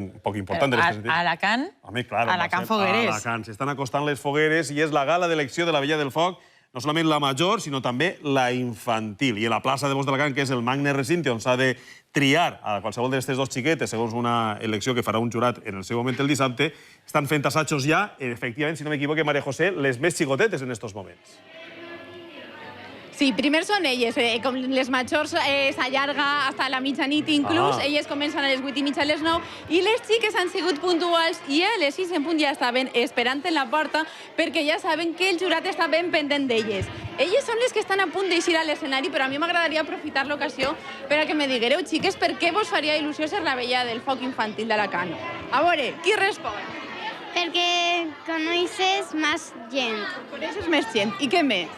un poc important. A Alacant? Home, clar. Alacant Fogueres. A Alacant. S'estan acostant les fogueres i és la gala d'elecció de la Vella del Foc, no solament la major, sinó també la infantil. I a la plaça de Bosc d'Alacant, que és el magne recinte on s'ha de triar a qualsevol d'aquestes dos xiquetes, segons una elecció que farà un jurat en el seu moment el dissabte, estan fent assajos ja, efectivament, si no m'equivoque, Maria José, les més xicotetes en aquests moments. Sí, primer són elles, com les majors s'allarga fins a la mitjanit inclús, elles comencen a les 8:30 a les 9, i les xiques han sigut puntuals i a les 6 en punt ja estaven esperant en la porta perquè ja saben que el jurat està ben pendent d'elles. Elles són les que estan a punt d'eixir a l'escenari, però a mi m'agradaria aprofitar l'ocasió per a que me diguereu, xiques, per què vos faria il·lusió ser la Vella del Foc infantil d'Alacant? A veure, qui respon? Perquè coneixes més gent. Coneixes més gent. I què més?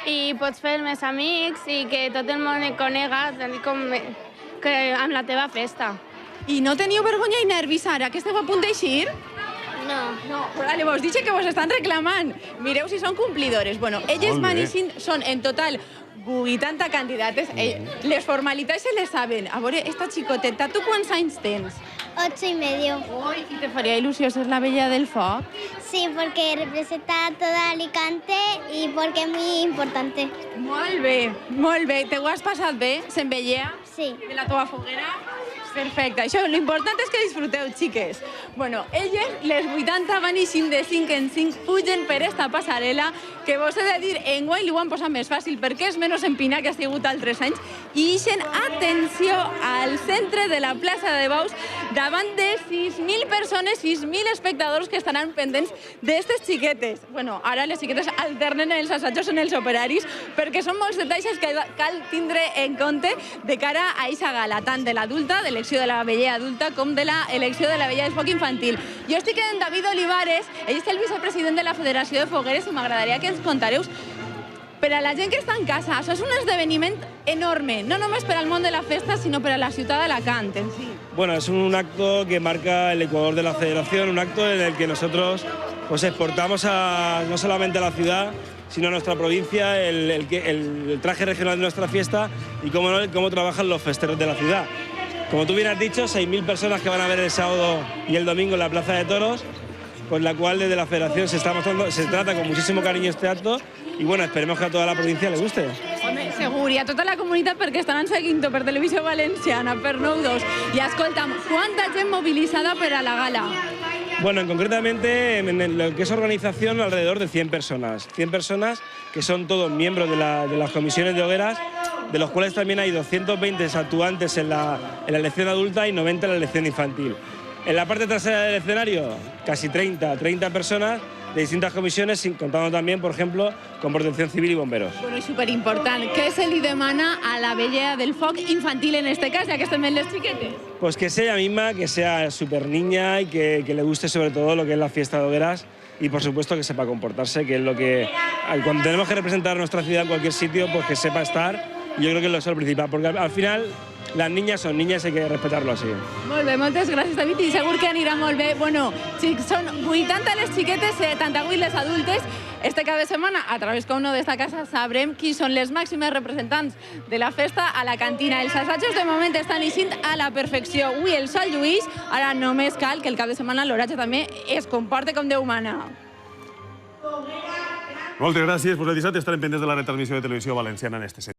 I pots fer més amics i que tot el món et conega com que amb la teva festa. I no teniu vergonya i nervis ara, que esteu a punt d'eixir? No. No, vale, vos dic que vos estan reclamant. Mireu si són complidores. Bueno, elles van eixint, són en total 80 candidates. Les formalitats se les saben. A veure, esta xicoteta, tu quants anys tens? 8 y medio. Uy, ¿y te faría ilusión ser la Vella del Foc? Sí, porque representa a toda Alicante y porque es muy importante. Molt bé, molt bé. Te ho has passat bé? Se'n veia? Sí. De la teva foguera? Perfecte. Això, l'important és que disfruteu, xiques. Bueno, elles, les 80, van eixint de 5 en 5, pugen per esta passarel·la, que vos he de dir, enguany li ho han posat més fàcil, perquè és menys empinat que ha sigut altres anys, i ixen, atenció, al centre de la plaça de Baus, davant de 6.000 persones, 6.000 espectadors que estaran pendents d'estes xiquetes. Bueno, ara les xiquetes alternen els assajos en els operaris, perquè són molts detalls que cal tindre en compte de cara a aquesta gala, tant de l'adulta, de l'elecció de la Vella adulta, com de l'elecció de la Vella del Foc infantil. Jo estic amb David Olivares, ell és el vicepresident de la Federació de Fogueres, i m'agradaria que ens contareu, per a la gent que està en casa, això és un esdeveniment enorme, no només per al món de la festa, sinó per a la ciutat d'Alacant en si. Bueno, es un acto que marca el Ecuador de la Federación, un acto en el que nosotros pues, exportamos no solamente a la ciudad, sino a nuestra provincia, el traje regional de nuestra fiesta y cómo trabajan los festeros de la ciudad. Como tú bien has dicho, 6.000 personas que van a ver el sábado y el domingo en la Plaza de Toros, con la cual desde la Federación se trata con muchísimo cariño este acto y bueno, esperemos que a toda la provincia le guste. Home, segur, i a tota la comunitat perquè estaran seguint-ho per Televisió Valenciana, per Nou 2. I escolta'm, quanta gent mobilitzada per a la gala? Bueno, concretamente en lo que es organización alrededor de 100 personas. 100 personas que son todos miembros de las comisiones de hogueras, de los cuales también hay 220 actuantes en la elección adulta y 90 en la elección infantil. En la parte trasera del escenario, casi 30 personas de distintas comisiones, contando también, por ejemplo, con Protección Civil y bomberos. Bueno, i superimportant, què se li demana a la Vella del Foc infantil en este cas, ja que estem en les xiquetes? Pues que sea ella misma, que sea súper niña y que le guste sobre todo lo que es la fiesta de hogueras y por supuesto que sepa comportarse, que es lo que cuando tenemos que representar nuestra ciudad en cualquier sitio, pues que sepa estar. Y yo creo que es lo principal, porque al final las niñas son niñas y hay que respetarlo así. Molt bé, moltes gràcies, David, i segur que anirà molt bé. Bueno, són 80 les xiquetes, 78 les adultes. Este cap de setmana, a través com no d'esta casa, sabrem qui són les màximes representants de la festa a la cantina. Els assajos de moment estan eixint a la perfecció. Avui el sol lluís, ara només cal que el cap de setmana l'oratge també es comporte com Déu mana. Moltes gràcies. Pues el dissabte estarem pendents de la retransmissió de Televisió Valenciana en este sentit.